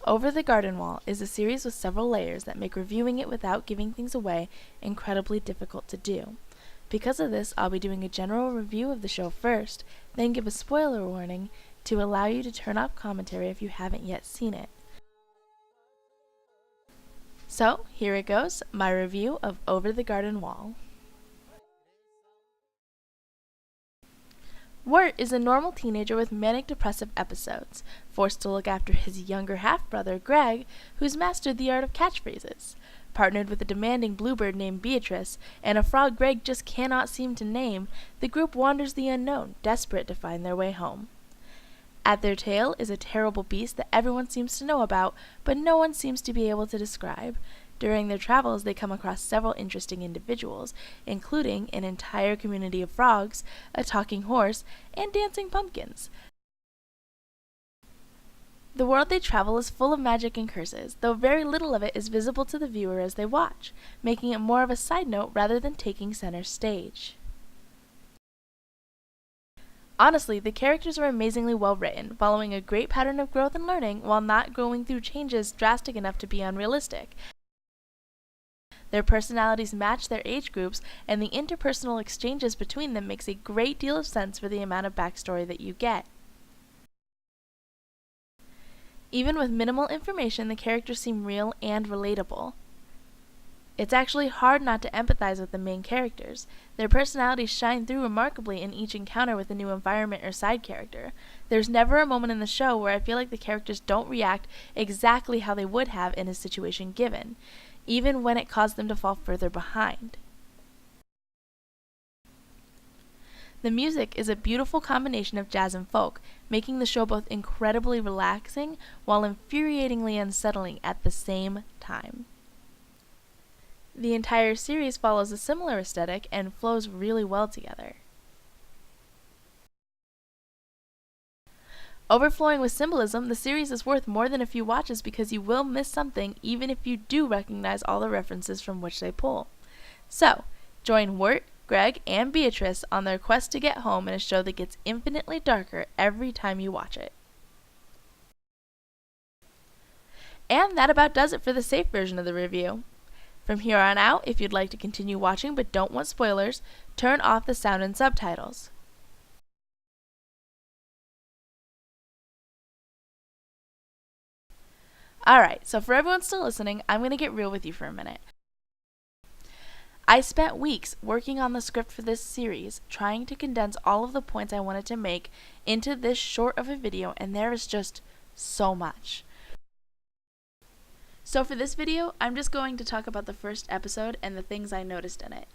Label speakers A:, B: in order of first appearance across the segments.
A: Over the Garden Wall is a series with several layers that make reviewing it without giving things away incredibly difficult to do. Because of this, I'll be doing a general review of the show first, then give a spoiler warning to allow you to turn off commentary if you haven't yet seen it. So, here it goes, my review of Over the Garden Wall. Wirt is a normal teenager with manic depressive episodes, forced to look after his younger half-brother, Greg, who's mastered the art of catchphrases. Partnered with a demanding bluebird named Beatrice, and a frog Greg just cannot seem to name, the group wanders the unknown, desperate to find their way home. At their tail is a terrible beast that everyone seems to know about, but no one seems to be able to describe. During their travels, they come across several interesting individuals, including an entire community of frogs, a talking horse, and dancing pumpkins. The world they travel is full of magic and curses, though very little of it is visible to the viewer as they watch, making it more of a side note rather than taking center stage. Honestly, the characters are amazingly well written, following a great pattern of growth and learning while not going through changes drastic enough to be unrealistic. Their personalities match their age groups, and the interpersonal exchanges between them makes a great deal of sense for the amount of backstory that you get. Even with minimal information, the characters seem real and relatable. It's actually hard not to empathize with the main characters. Their personalities shine through remarkably in each encounter with a new environment or side character. There's never a moment in the show where I feel like the characters don't react exactly how they would have in a situation given, even when it caused them to fall further behind. The music is a beautiful combination of jazz and folk, making the show both incredibly relaxing while infuriatingly unsettling at the same time. The entire series follows a similar aesthetic and flows really well together. Overflowing with symbolism, the series is worth more than a few watches because you will miss something even if you do recognize all the references from which they pull. So, join Wirt, Greg, and Beatrice on their quest to get home in a show that gets infinitely darker every time you watch it. And that about does it for the safe version of the review. From here on out, if you'd like to continue watching but don't want spoilers, turn off the sound and subtitles. Alright, so for everyone still listening, I'm going to get real with you for a minute. I spent weeks working on the script for this series, trying to condense all of the points I wanted to make into this short of a video, and there is just so much. So for this video, I'm just going to talk about the first episode and the things I noticed in it.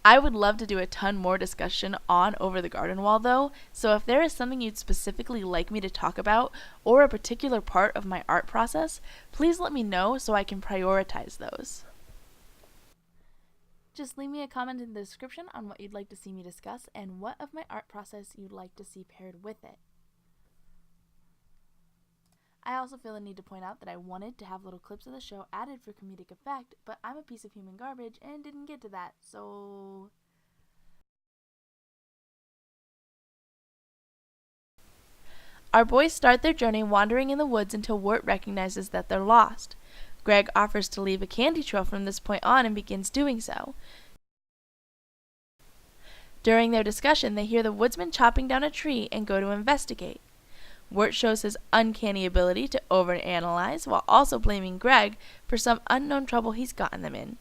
A: I would love to do a ton more discussion on Over the Garden Wall though, so if there is something you'd specifically like me to talk about, or a particular part of my art process, please let me know so I can prioritize those. Just leave me a comment in the description on what you'd like to see me discuss and what of my art process you'd like to see paired with it. I also feel the need to point out that I wanted to have little clips of the show added for comedic effect, but I'm a piece of human garbage and didn't get to that, so... Our boys start their journey wandering in the woods until Wirt recognizes that they're lost. Greg offers to leave a candy trail from this point on and begins doing so. During their discussion, they hear the woodsman chopping down a tree and go to investigate. Wirt shows his uncanny ability to overanalyze while also blaming Greg for some unknown trouble he's gotten them in.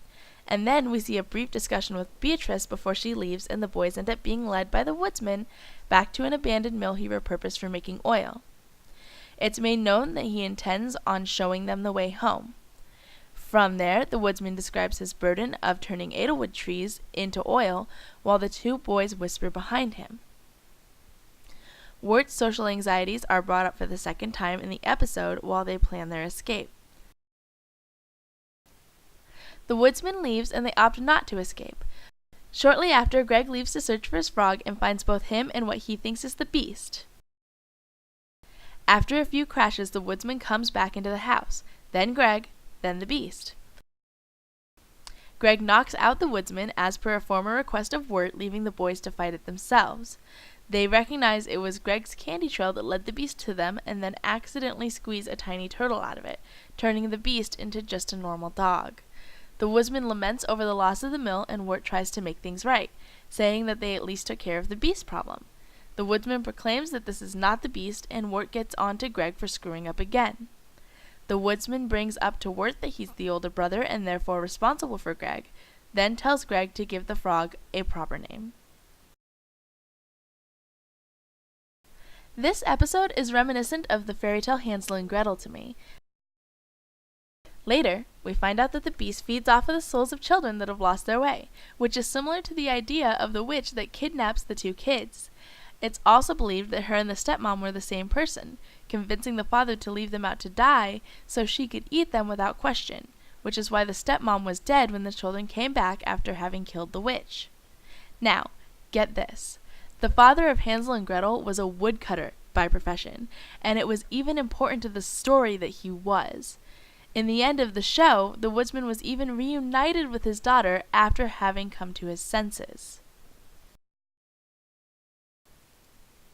A: And then we see a brief discussion with Beatrice before she leaves, and the boys end up being led by the woodsman back to an abandoned mill he repurposed for making oil. It's made known that he intends on showing them the way home. From there, the woodsman describes his burden of turning Edelwood trees into oil while the two boys whisper behind him. Wirt's social anxieties are brought up for the second time in the episode while they plan their escape. The woodsman leaves and they opt not to escape. Shortly after, Greg leaves to search for his frog and finds both him and what he thinks is the beast. After a few crashes, the woodsman comes back into the house, then Greg, then the beast. Greg knocks out the woodsman as per a former request of Wirt, leaving the boys to fight it themselves. They recognize it was Greg's candy trail that led the beast to them and then accidentally squeeze a tiny turtle out of it, turning the beast into just a normal dog. The woodsman laments over the loss of the mill and Wirt tries to make things right, saying that they at least took care of the beast problem. The woodsman proclaims that this is not the beast and Wirt gets on to Greg for screwing up again. The woodsman brings up to Wirt that he's the older brother and therefore responsible for Greg, then tells Greg to give the frog a proper name. This episode is reminiscent of the fairy tale Hansel and Gretel to me. Later, we find out that the beast feeds off of the souls of children that have lost their way, which is similar to the idea of the witch that kidnaps the two kids. It's also believed that her and the stepmom were the same person, convincing the father to leave them out to die so she could eat them without question, which is why the stepmom was dead when the children came back after having killed the witch. Now, get this. The father of Hansel and Gretel was a woodcutter by profession, and it was even important to the story that he was. In the end of the show, the woodsman was even reunited with his daughter after having come to his senses.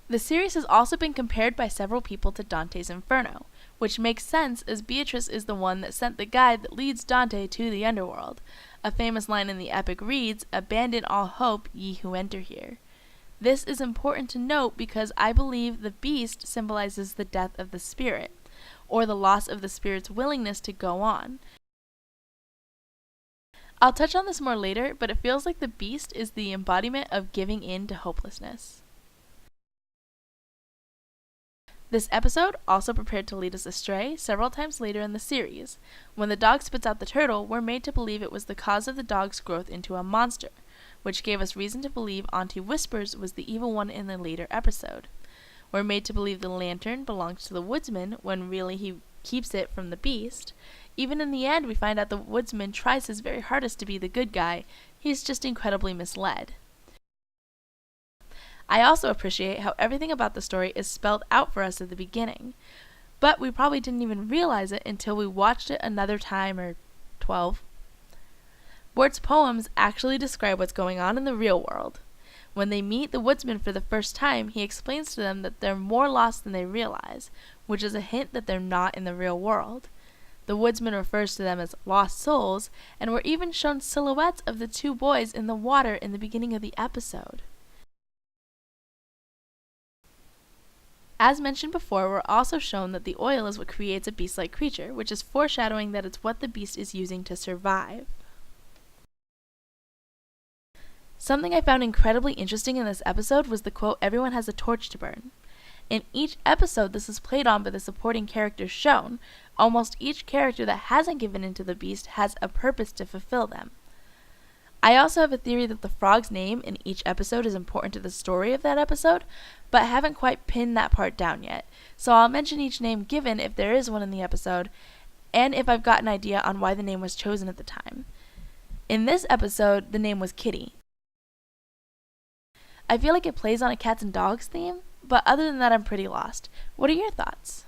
A: The series has also been compared by several people to Dante's Inferno, which makes sense as Beatrice is the one that sent the guide that leads Dante to the underworld. A famous line in the epic reads, "Abandon all hope, ye who enter here." This is important to note because I believe the beast symbolizes the death of the spirit, or the loss of the spirit's willingness to go on. I'll touch on this more later, but it feels like the beast is the embodiment of giving in to hopelessness. This episode also prepared to lead us astray several times later in the series. When the dog spits out the turtle, we're made to believe it was the cause of the dog's growth into a monster, which gave us reason to believe Auntie Whispers was the evil one in the later episode. We're made to believe the lantern belongs to the woodsman when really he keeps it from the beast. Even in the end, we find out the woodsman tries his very hardest to be the good guy. He's just incredibly misled. I also appreciate how everything about the story is spelled out for us at the beginning, but we probably didn't even realize it until we watched it another time or 12. Wirt's poems actually describe what's going on in the real world. When they meet the woodsman for the first time, he explains to them that they're more lost than they realize, which is a hint that they're not in the real world. The woodsman refers to them as lost souls, and we're even shown silhouettes of the two boys in the water in the beginning of the episode. As mentioned before, we're also shown that the oil is what creates a beast-like creature, which is foreshadowing that it's what the beast is using to survive. Something I found incredibly interesting in this episode was the quote, "Everyone has a torch to burn." In each episode this is played on by the supporting characters shown. Almost each character that hasn't given in to the beast has a purpose to fulfill them. I also have a theory that the frog's name in each episode is important to the story of that episode, but I haven't quite pinned that part down yet, so I'll mention each name given if there is one in the episode, and if I've got an idea on why the name was chosen at the time. In this episode, the name was Kitty. I feel like it plays on a cats and dogs theme, but other than that I'm pretty lost. What are your thoughts?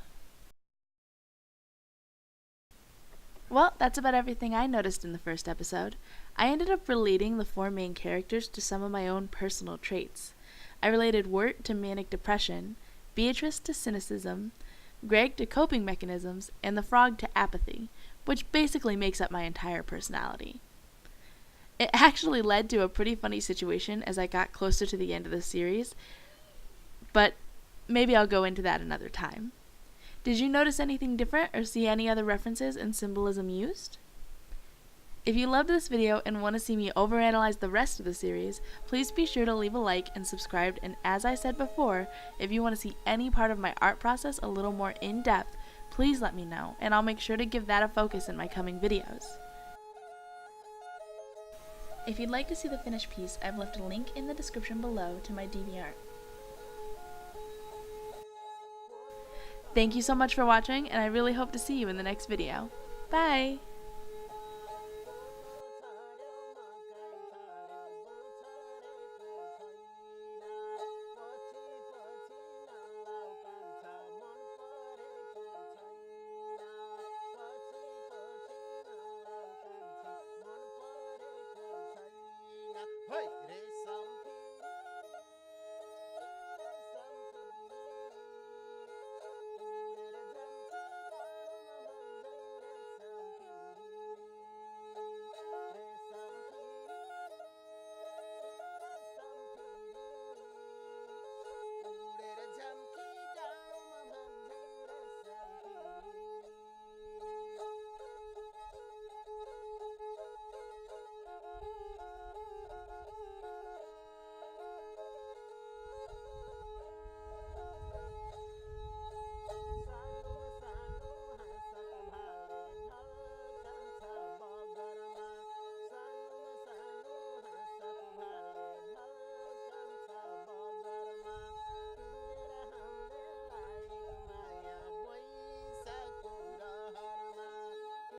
A: Well, that's about everything I noticed in the first episode. I ended up relating the four main characters to some of my own personal traits. I related Wirt to manic depression, Beatrice to cynicism, Greg to coping mechanisms, and the frog to apathy, which basically makes up my entire personality. It actually led to a pretty funny situation as I got closer to the end of the series, but maybe I'll go into that another time. Did you notice anything different or see any other references and symbolism used? If you loved this video and want to see me overanalyze the rest of the series, please be sure to leave a like and subscribe, and as I said before, if you want to see any part of my art process a little more in depth, please let me know, and I'll make sure to give that a focus in my coming videos. If you'd like to see the finished piece, I've left a link in the description below to my DeviantArt. Thank you so much for watching, and I really hope to see you in the next video. Bye!